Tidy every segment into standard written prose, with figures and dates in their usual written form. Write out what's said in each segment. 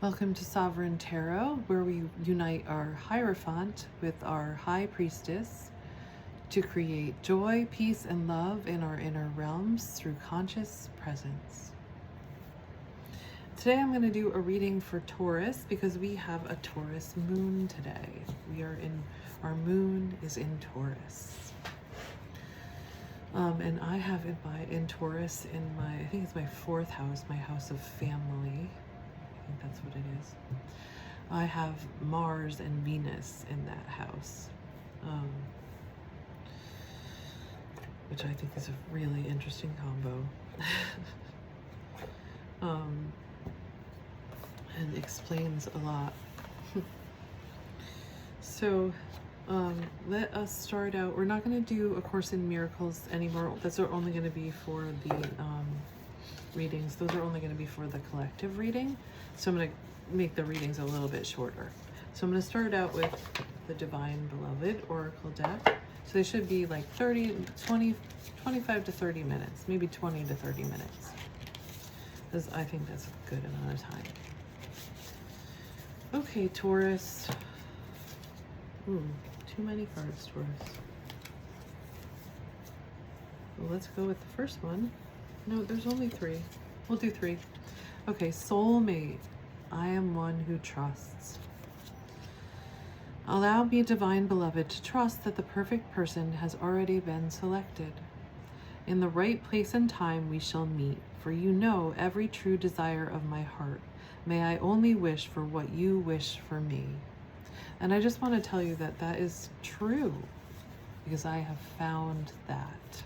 Welcome to Sovereign Tarot, where we unite our Hierophant with our High Priestess to create joy, peace, and love in our inner realms through conscious presence. Today I'm going to do a reading for Taurus because we have a Taurus moon today. Our moon is in Taurus. And I have in Taurus I think it's my fourth house, my house of family. I think that's what it is. I have Mars and Venus in that house, which I think is a really interesting combo. And explains a lot. So let us start out. We're not going to do A Course in Miracles anymore. That's only going to be for the readings. Those are only going to be for the collective reading. So I'm going to make the readings a little bit shorter. So I'm going to start out with the Divine Beloved Oracle deck. So they should be like 25 to 30 minutes, maybe 20 to 30 minutes. Because I think that's a good amount of time. Okay, Taurus. Too many cards, Taurus. Well, let's go with the first one. No, there's only three. We'll do three. Okay, soulmate. I am one who trusts. Allow me, Divine Beloved, to trust that the perfect person has already been selected. In the right place and time we shall meet, for you know every true desire of my heart. May I only wish for what you wish for me. And I just want to tell you that that is true, because I have found that.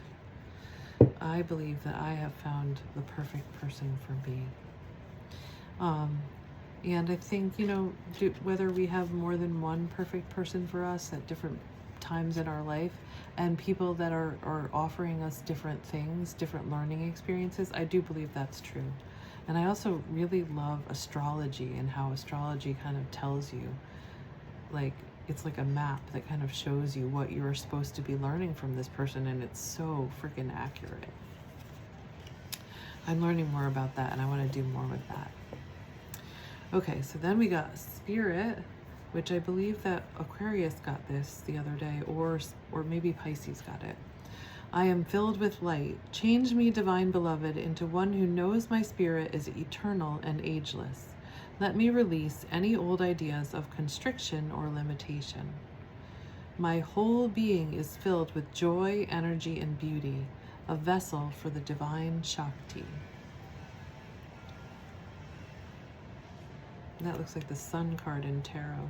I believe that I have found the perfect person for me. And I think, whether we have more than one perfect person for us at different times in our life, and people that are offering us different things, different learning experiences, I do believe that's true. And I also really love astrology and how astrology kind of tells you, like, it's like a map that kind of shows you what you're supposed to be learning from this person, and it's so freaking accurate. I'm learning more about that, and I want to do more with that. Okay, so then we got Spirit, which I believe that Aquarius got this the other day, or maybe Pisces got it. I am filled with light. Change me, Divine Beloved, into one who knows my spirit is eternal and ageless. Let me release any old ideas of constriction or limitation. My whole being is filled with joy, energy, and beauty, a vessel for the divine Shakti. That looks like the Sun card in tarot.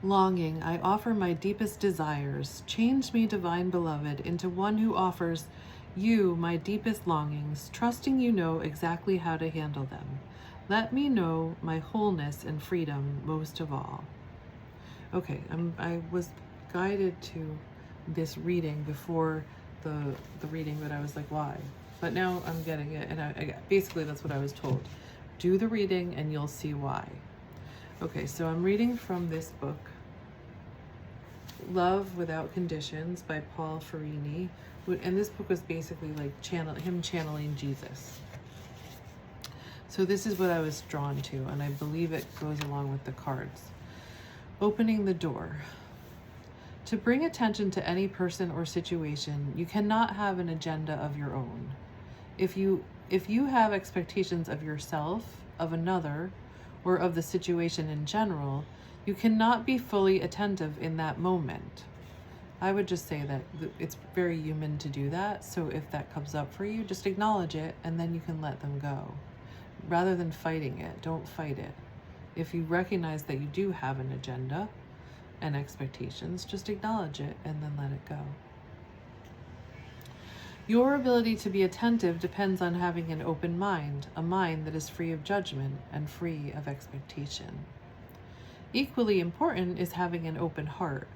Longing, I offer my deepest desires. Change me, Divine Beloved, into one who offers you my deepest longings, trusting you know exactly how to handle them. Let me know my wholeness and freedom most of all. Okay, I was guided to this reading before the reading, but I was like, why? But now I'm getting it, and I basically that's what I was told. Do the reading and you'll see why. Okay, so I'm reading from this book, Love Without Conditions by Paul Ferrini. And this book was basically like him channeling Jesus. So this is what I was drawn to, and I believe it goes along with the cards. Opening the door. To bring attention to any person or situation, you cannot have an agenda of your own. If you have expectations of yourself, of another, or of the situation in general, you cannot be fully attentive in that moment. I would just say that it's very human to do that. So if that comes up for you, just acknowledge it, and then you can let them go. Rather than fighting it, don't fight it. If you recognize that you do have an agenda and expectations, just acknowledge it and then let it go. Your ability to be attentive depends on having an open mind, a mind that is free of judgment and free of expectation. Equally important is having an open heart.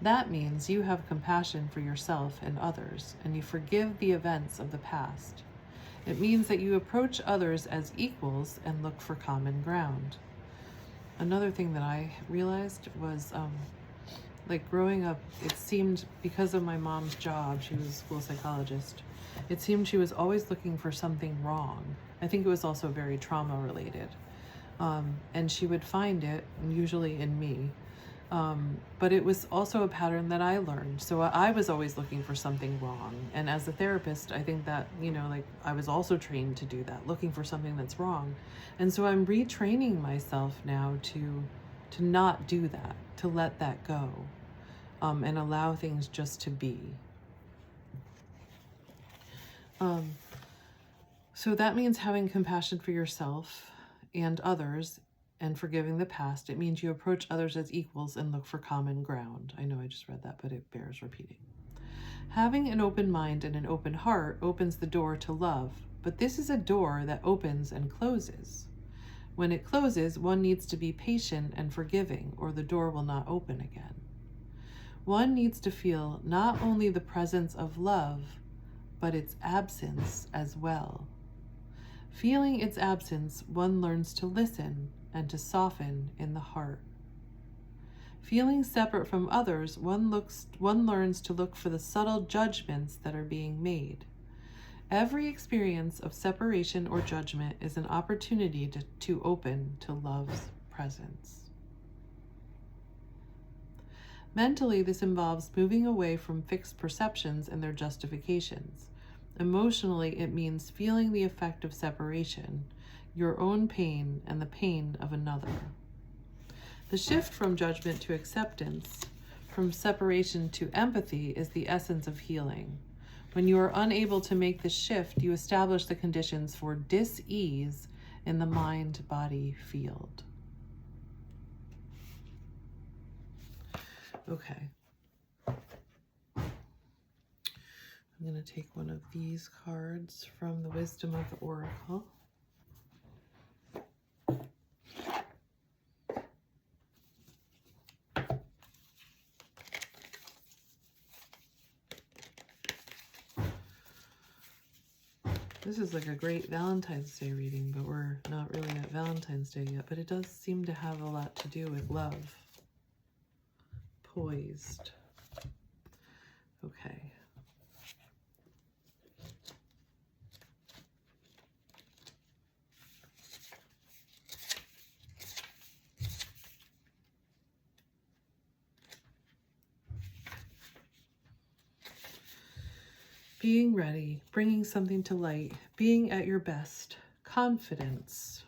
That means you have compassion for yourself and others, and you forgive the events of the past. It means that you approach others as equals and look for common ground. Another thing that I realized was, like growing up, it seemed, because of my mom's job, she was a school psychologist, it seemed she was always looking for something wrong. I think it was also very trauma related. And she would find it usually in me. But it was also a pattern that I learned. So I was always looking for something wrong. And as a therapist, I think that, you know, like I was also trained to do that, looking for something that's wrong. And so I'm retraining myself now to not do that, to let that go, and allow things just to be. So that means having compassion for yourself and others and forgiving the past. It means you approach others as equals and look for common ground. I know I just read that, but it bears repeating. Having an open mind and an open heart opens the door to love, but this is a door that opens and closes. When it closes, one needs to be patient and forgiving, or the door will not open again. One needs to feel not only the presence of love, but its absence as well. Feeling its absence, one learns to listen and to soften in the heart. Feeling separate from others, one learns to look for the subtle judgments that are being made. Every experience of separation or judgment is an opportunity to open to love's presence. Mentally, this involves moving away from fixed perceptions and their justifications. Emotionally, it means feeling the effect of separation, your own pain and the pain of another. The shift from judgment to acceptance, from separation to empathy, is the essence of healing. When you are unable to make the shift, you establish the conditions for dis-ease in the mind-body field. Okay. I'm going to take one of these cards from the Wisdom of the Oracle. This is like a great Valentine's Day reading, but we're not really at Valentine's Day yet. But it does seem to have a lot to do with love. Poised. Okay. Being ready, bringing something to light, being at your best, confidence.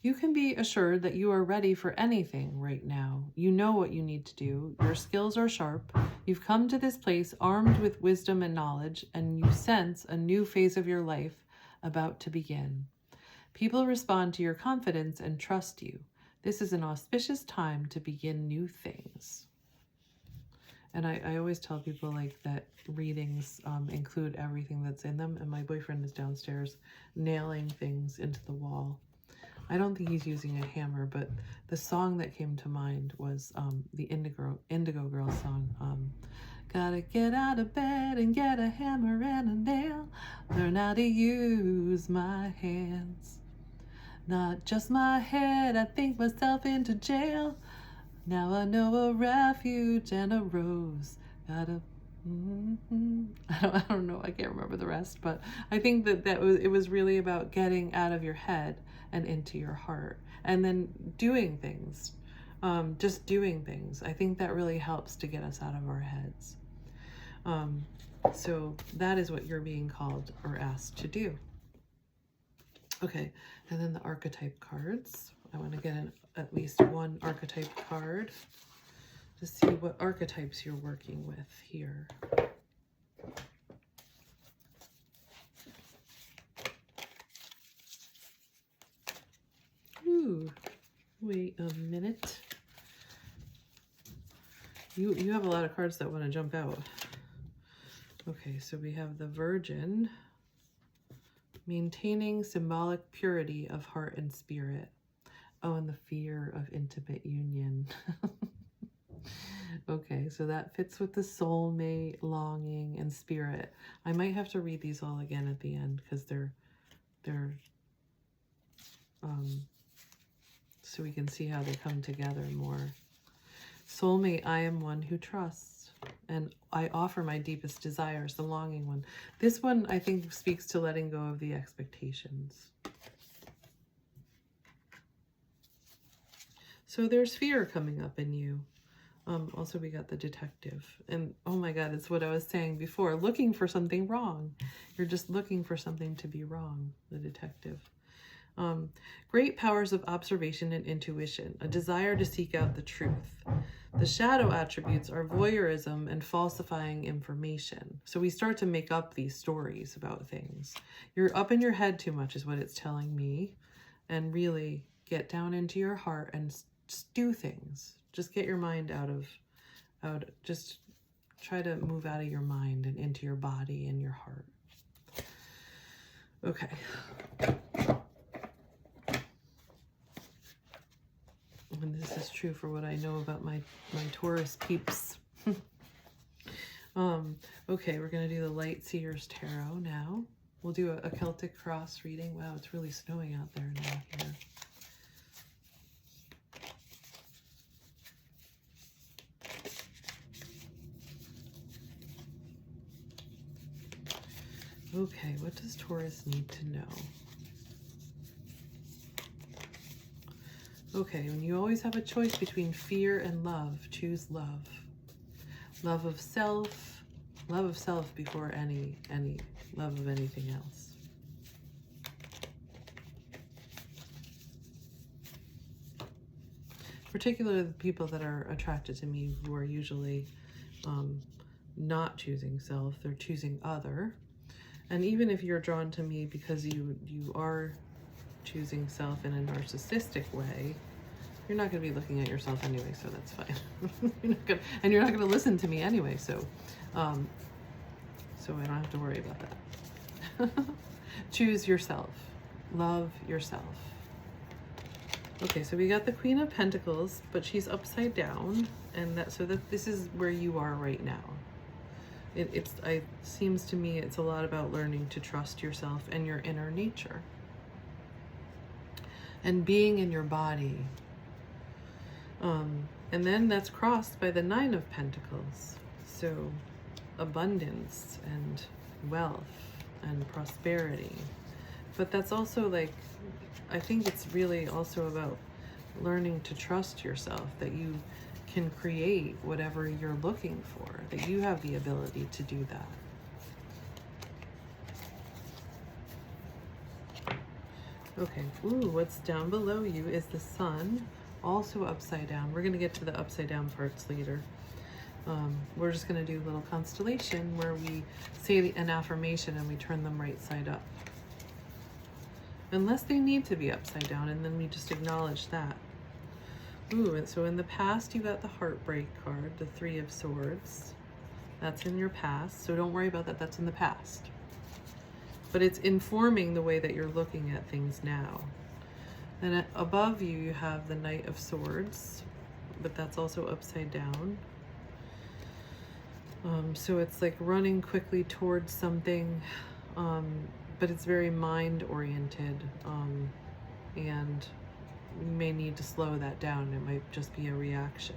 You can be assured that you are ready for anything right now. You know what you need to do. Your skills are sharp. You've come to this place armed with wisdom and knowledge, and you sense a new phase of your life about to begin. People respond to your confidence and trust you. This is an auspicious time to begin new things. And I always tell people like that readings include everything that's in them. And my boyfriend is downstairs nailing things into the wall. I don't think he's using a hammer, but the song that came to mind was the Indigo Girls song. Gotta get out of bed and get a hammer and a nail. Learn how to use my hands. Not just my head, I think myself into jail. Now I know a refuge and a rose. Gotta, I don't know. I can't remember the rest, but I think it was really about getting out of your head and into your heart, and then doing things, just doing things. I think that really helps to get us out of our heads. So that is what you're being called or asked to do. Okay, and then the archetype cards. I want to get at least one archetype card to see what archetypes you're working with here. Ooh, wait a minute. You have a lot of cards that want to jump out. Okay, so we have the Virgin, maintaining symbolic purity of heart and spirit. Oh, and the fear of intimate union. Okay, so that fits with the soulmate, longing, and spirit. I might have to read these all again at the end because they're so we can see how they come together more. Soulmate, I am one who trusts. And I offer my deepest desires, the longing one. This one, I think, speaks to letting go of the expectations. So there's fear coming up in you. Also, we got the detective. And oh my God, it's what I was saying before. Looking for something wrong. You're just looking for something to be wrong, the detective. Great powers of observation and intuition, a desire to seek out the truth. The shadow attributes are voyeurism and falsifying information. So we start to make up these stories about things. You're up in your head too much is what it's telling me. And really get down into your heart and do things. Just get your mind just try to move out of your mind and into your body and your heart. Okay. And this is true for what I know about my Taurus peeps. Okay, we're going to do the Light Seers Tarot now. We'll do a Celtic Cross reading. Wow, it's really snowing out there now here. Okay, what does Taurus need to know? Okay, when you always have a choice between fear and love, choose love. Love of self before any love of anything else. Particularly the people that are attracted to me who are usually not choosing self, they're choosing other. And even if you're drawn to me because you are choosing self in a narcissistic way, you're not going to be looking at yourself anyway, so that's fine. You're not going to listen to me anyway, so I don't have to worry about that. Choose yourself. Love yourself. Okay, so we got the Queen of Pentacles, but she's upside down, and this is where you are right now. It seems to me it's a lot about learning to trust yourself and your inner nature. And being in your body. And then that's crossed by the Nine of Pentacles. So abundance and wealth and prosperity. But that's also like, I think it's really also about learning to trust yourself, that you can create whatever you're looking for, that you have the ability to do that. Okay, ooh, what's down below you is the Sun, also upside down. We're going to get to the upside down parts later. We're just going to do a little constellation where we say an affirmation and we turn them right side up. Unless they need to be upside down, and then we just acknowledge that. Ooh, and so in the past you got the Heartbreak card, the Three of Swords. That's in your past, so don't worry about that, that's in the past. But it's informing the way that you're looking at things now. And above you, you have the Knight of Swords, but that's also upside down. So it's like running quickly towards something, but it's very mind-oriented, and you may need to slow that down. It might just be a reaction.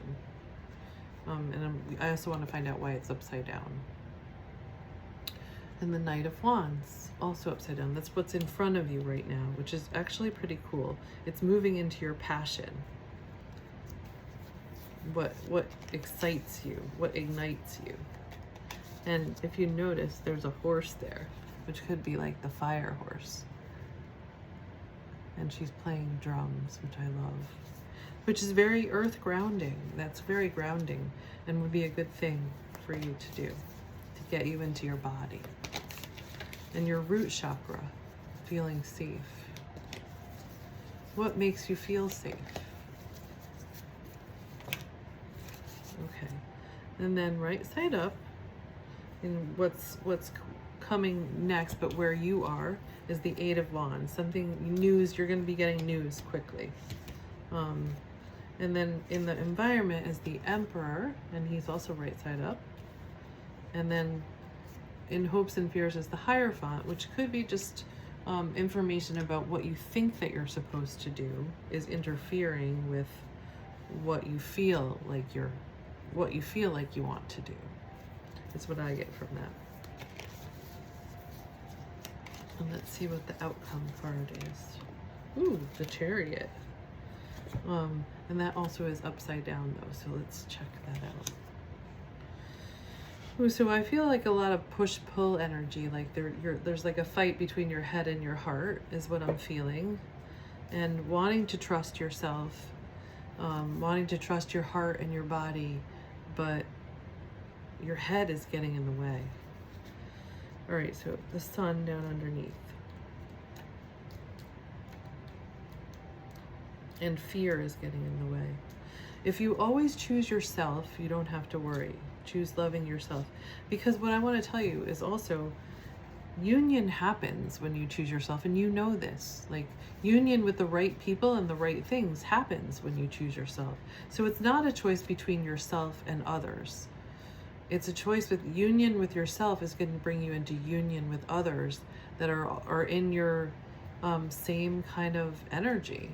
I also want to find out why it's upside down. And the Knight of Wands, also upside down. That's what's in front of you right now, which is actually pretty cool. It's moving into your passion. What excites you, what ignites you. And if you notice, there's a horse there, which could be like the fire horse. And she's playing drums, which I love, which is very earth grounding. That's very grounding and would be a good thing for you to do, to get you into your body. And your root chakra, feeling safe. What makes you feel safe? Okay. And then right side up, and what's coming next, but where you are, is the Eight of Wands. Something, news, you're going to be getting news quickly. And then in the environment is the Emperor, and he's also right side up. And then in Hopes and Fears is the Hierophant, which could be just information about what you think that you're supposed to do is interfering with what you feel like you want to do. is what I get from that. And let's see what the outcome card is. Ooh, the Chariot. And that also is upside down though, so let's check that out. Ooh, so I feel like a lot of push-pull energy, like there's like a fight between your head and your heart is what I'm feeling. And wanting to trust yourself, wanting to trust your heart and your body, but your head is getting in the way. All right, so the Sun down underneath. And fear is getting in the way. If you always choose yourself, you don't have to worry. Choose loving yourself. Because what I want to tell you is also, union happens when you choose yourself, and you know this. Like, union with the right people and the right things happens when you choose yourself. So it's not a choice between yourself and others. It's a choice with union with yourself is going to bring you into union with others that are in your same kind of energy.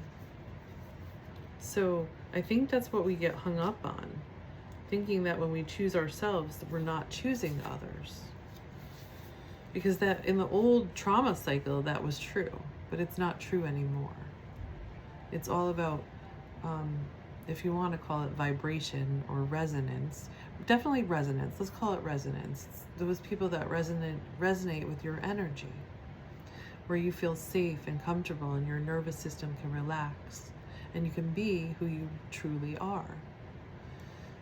So I think that's what we get hung up on, thinking that when we choose ourselves, we're not choosing others. Because that in the old trauma cycle, that was true, but it's not true anymore. It's all about, if you want to call it vibration or resonance, definitely resonance. Let's call it resonance. It's those people that resonate with your energy, where you feel safe and comfortable and your nervous system can relax and you can be who you truly are.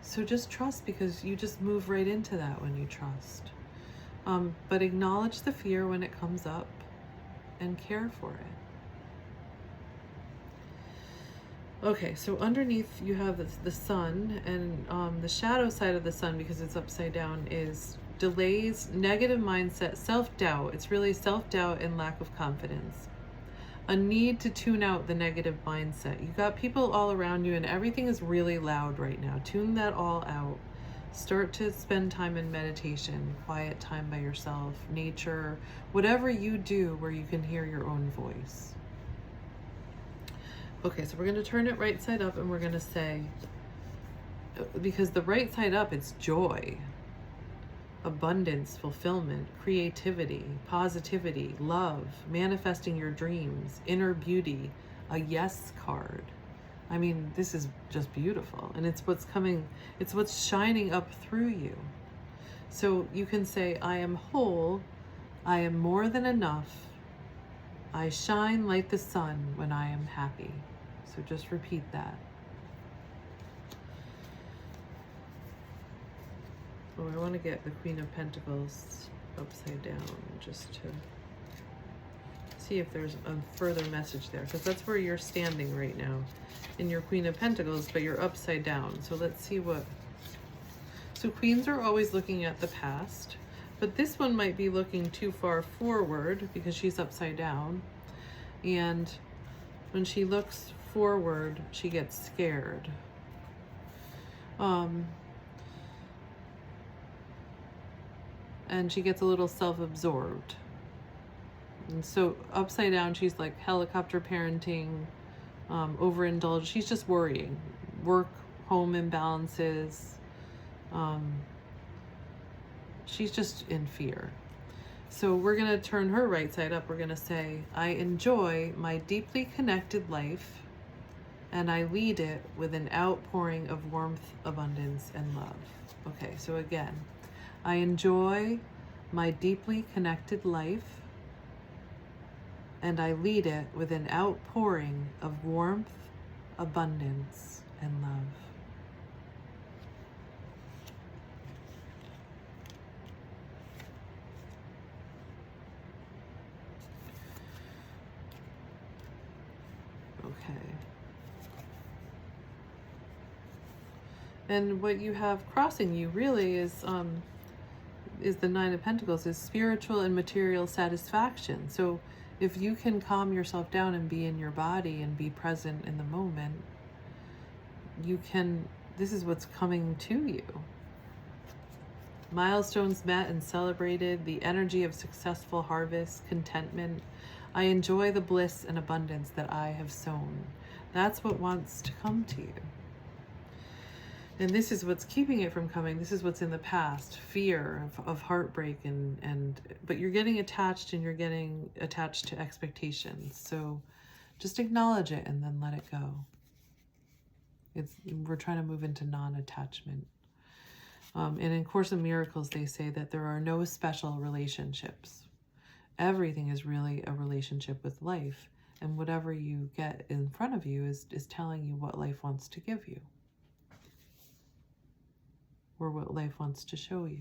So just trust, because you just move right into that when you trust. But acknowledge the fear when it comes up and care for it. Okay, so underneath you have the Sun, and the shadow side of the Sun, because it's upside down, is delays, negative mindset, self-doubt. It's really self-doubt and lack of confidence. A need to tune out the negative mindset. You got people all around you and everything is really loud right now. Tune that all out. Start to spend time in meditation, quiet time by yourself, nature, whatever you do where you can hear your own voice. Okay, so we're going to turn it right side up and we're going to say, because the right side up, it's joy, abundance, fulfillment, creativity, positivity, love, manifesting your dreams, inner beauty, a yes card. I mean, this is just beautiful, and it's what's coming, it's what's shining up through you. So you can say, I am whole, I am more than enough, I shine like the sun when I am happy. So just repeat that. Oh, I want to get the Queen of Pentacles upside down just to see if there's a further message there, because that's where you're standing right now in your Queen of Pentacles, but you're upside down. So let's see what. So queens are always looking at the past, but this one might be looking too far forward because she's upside down. And when she looks forward, she gets scared. And she gets a little self-absorbed. And so upside down, she's like helicopter parenting, overindulged. She's just worrying. Work, home imbalances. She's just in fear. So we're going to turn her right side up. We're going to say, I enjoy my deeply connected life, and I lead it with an outpouring of warmth, abundance, and love. Okay, so again, I enjoy my deeply connected life, and I lead it with an outpouring of warmth, abundance, and love. Okay. And what you have crossing you really is the Nine of Pentacles, is spiritual and material satisfaction. So if you can calm yourself down and be in your body and be present in the moment, you can, this is what's coming to you. Milestones met and celebrated, the energy of successful harvest, contentment. I enjoy the bliss and abundance that I have sown. That's what wants to come to you. And this is what's keeping it from coming. This is what's in the past, fear of heartbreak, but you're getting attached, and you're getting attached to expectations. So just acknowledge it and then let it go. We're trying to move into non-attachment. And in Course in Miracles, they say that there are no special relationships. Everything is really a relationship with life. And whatever you get in front of you is telling you what life wants to give you, or what life wants to show you.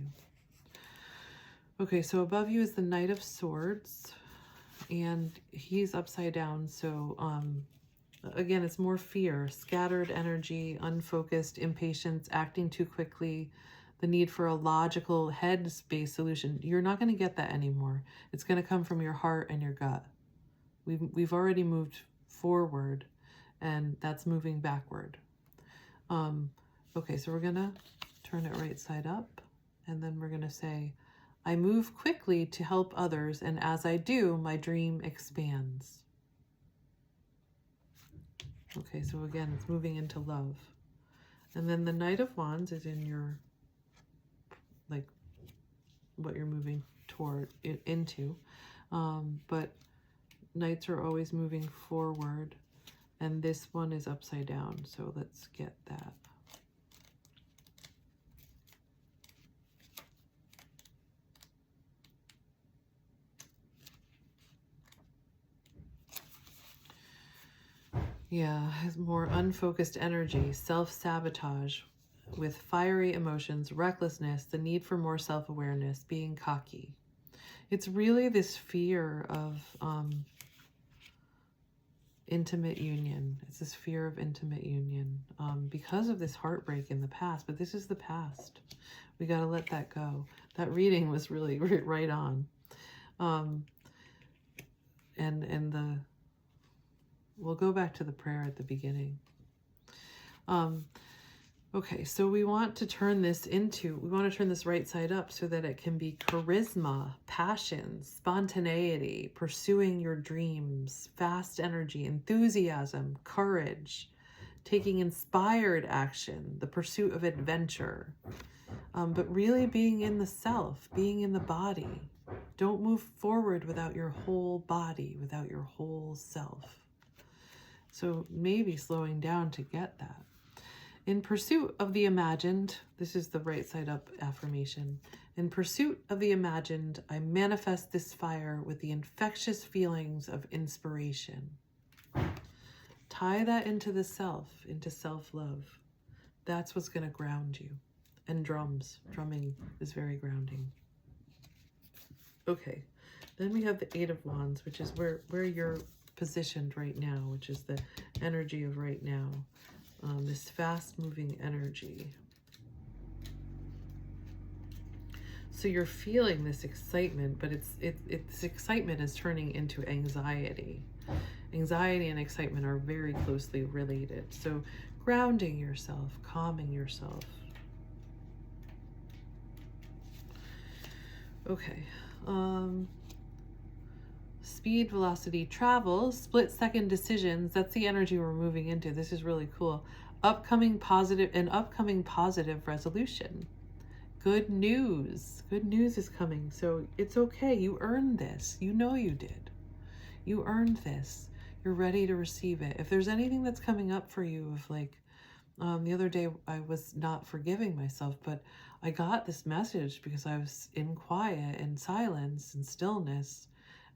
Okay, so above you is the Knight of Swords, and he's upside down. So again, it's more fear, scattered energy, unfocused, impatience, acting too quickly, the need for a logical head-based solution. You're not going to get that anymore. It's going to come from your heart and your gut. We've already moved forward, and that's moving backward. Okay, so we're going to turn it right side up, and then we're going to say, I move quickly to help others, and as I do, my dream expands. Okay, so again, it's moving into love. And then the Knight of Wands is in your, like, what you're moving toward, into. But Knights are always moving forward, and this one is upside down. So let's get that. Yeah, has more unfocused energy, self-sabotage with fiery emotions, recklessness, the need for more self-awareness, being cocky. It's really this fear of intimate union. It's this fear of intimate union because of this heartbreak in the past. But this is the past. We got to let that go. That reading was really right on. We'll go back to the prayer at the beginning. Okay, so we want to turn this right side up so that it can be charisma, passion, spontaneity, pursuing your dreams, fast energy, enthusiasm, courage, taking inspired action, the pursuit of adventure, but really being in the self, being in the body. Don't move forward without your whole body, without your whole self. So maybe slowing down to get that. In pursuit of the imagined, this is the right side up affirmation. In pursuit of the imagined, I manifest this fire with the infectious feelings of inspiration. Tie that into the self, into self-love. That's what's going to ground you. And drumming is very grounding. Okay, then we have the Eight of Wands, which is where you're positioned right now, which is the energy of right now. This fast-moving energy. So you're feeling this excitement, but this excitement is turning into anxiety. Anxiety and excitement are very closely related. So grounding yourself, calming yourself. Okay. Speed, velocity, travel, split-second decisions. That's the energy we're moving into. This is really cool. Upcoming positive resolution. Good news. Good news is coming. So it's okay. You earned this. You know you did. You earned this. You're ready to receive it. If there's anything that's coming up for you of like, the other day I was not forgiving myself, but I got this message because I was in quiet and silence and stillness.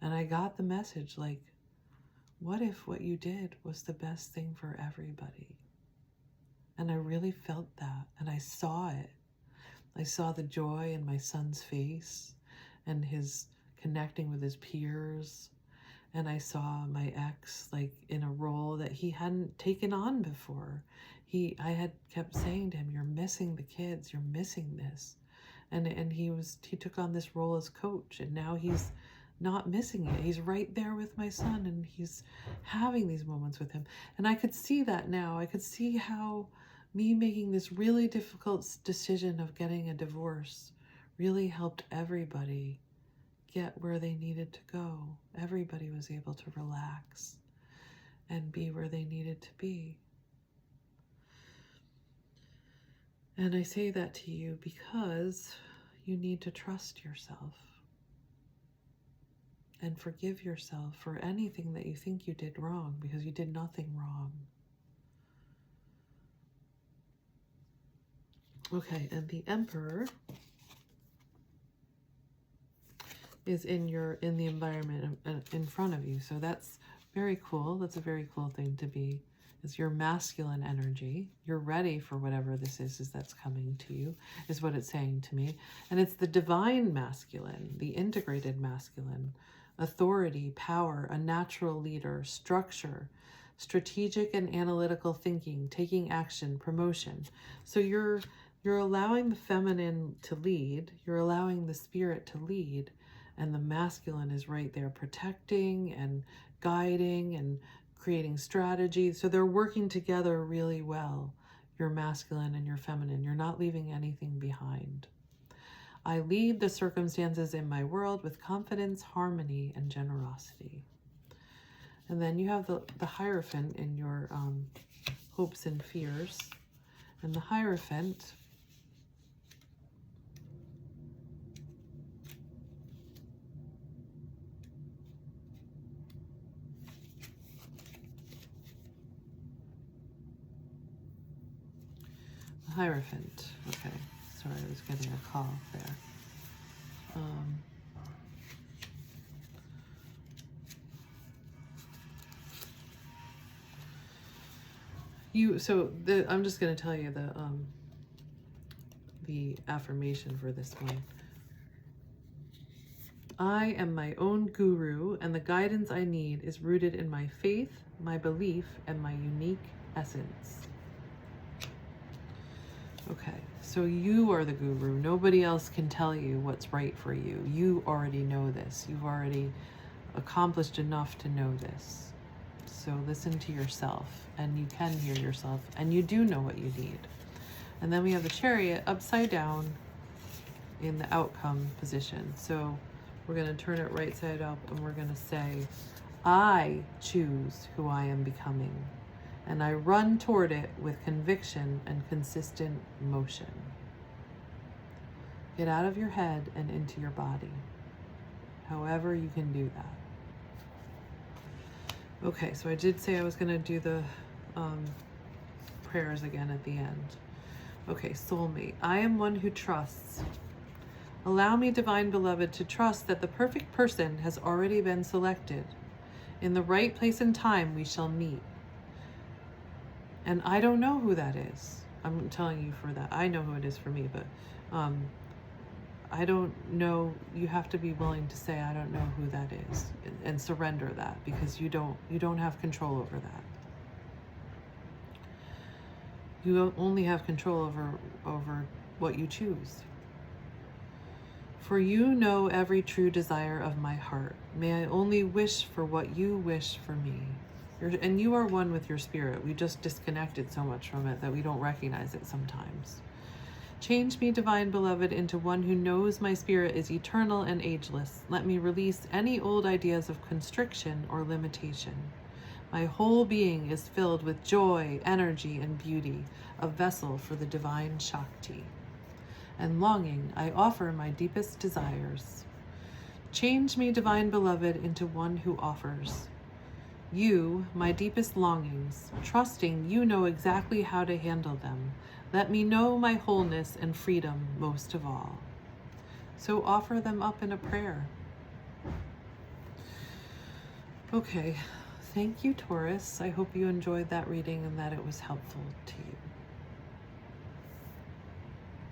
And I got the message like, what if what you did was the best thing for everybody? And I really felt that, and I saw it. I saw the joy in my son's face and his connecting with his peers. And I saw my ex like in a role that he hadn't taken on before. I had kept saying to him, you're missing the kids, you're missing this. And he took on this role as coach, and now he's not missing it. He's right there with my son, and he's having these moments with him. And I could see that now. I could see how me making this really difficult decision of getting a divorce really helped everybody get where they needed to go. Everybody was able to relax and be where they needed to be. And I say that to you because you need to trust yourself and forgive yourself for anything that you think you did wrong, because you did nothing wrong. Okay, and the Emperor is in the environment in front of you. So that's very cool. That's a very cool thing to be. It's your masculine energy. You're ready for whatever this is that's coming to you, is what it's saying to me. And it's the divine masculine, the integrated masculine, authority, power, a natural leader, structure, strategic and analytical thinking, taking action, promotion. So you're allowing the feminine to lead. You're allowing the spirit to lead. And the masculine is right there protecting and guiding and creating strategies. So they're working together really well, your masculine and your feminine. You're not leaving anything behind. I lead the circumstances in my world with confidence, harmony, and generosity. And then you have the Hierophant in your hopes and fears. And the Hierophant Hierophant. Okay, sorry, I was getting a call there. I'm just going to tell you the affirmation for this one. I am my own guru, and the guidance I need is rooted in my faith, my belief, and my unique essence. Okay, so you are the guru. Nobody else can tell you what's right for you. You already know this. You've already accomplished enough to know this. So listen to yourself, and you can hear yourself, and you do know what you need. And then we have the Chariot upside down in the outcome position. So we're going to turn it right side up, and we're going to say, I choose who I am becoming, and I run toward it with conviction and consistent motion. Get out of your head and into your body, however you can do that. Okay, so I did say I was going to do the prayers again at the end. Okay, soulmate. I am one who trusts. Allow me, divine beloved, to trust that the perfect person has already been selected. In the right place and time, we shall meet. And I don't know who that is. I'm telling you for that. I know who it is for me, but I don't know. You have to be willing to say, I don't know who that is, and surrender that, because you don't have control over that. You only have control over what you choose. For you know every true desire of my heart. May I only wish for what you wish for me. And you are one with your spirit. We just disconnected so much from it that we don't recognize it sometimes. Change me, divine beloved, into one who knows my spirit is eternal and ageless. Let me release any old ideas of constriction or limitation. My whole being is filled with joy, energy, and beauty, a vessel for the divine Shakti. And longing, I offer my deepest desires. Change me, divine beloved, into one who offers. You, my deepest longings, trusting you know exactly how to handle them. Let me know my wholeness and freedom most of all. So offer them up in a prayer. Okay, thank you, Taurus. I hope you enjoyed that reading and that it was helpful to you.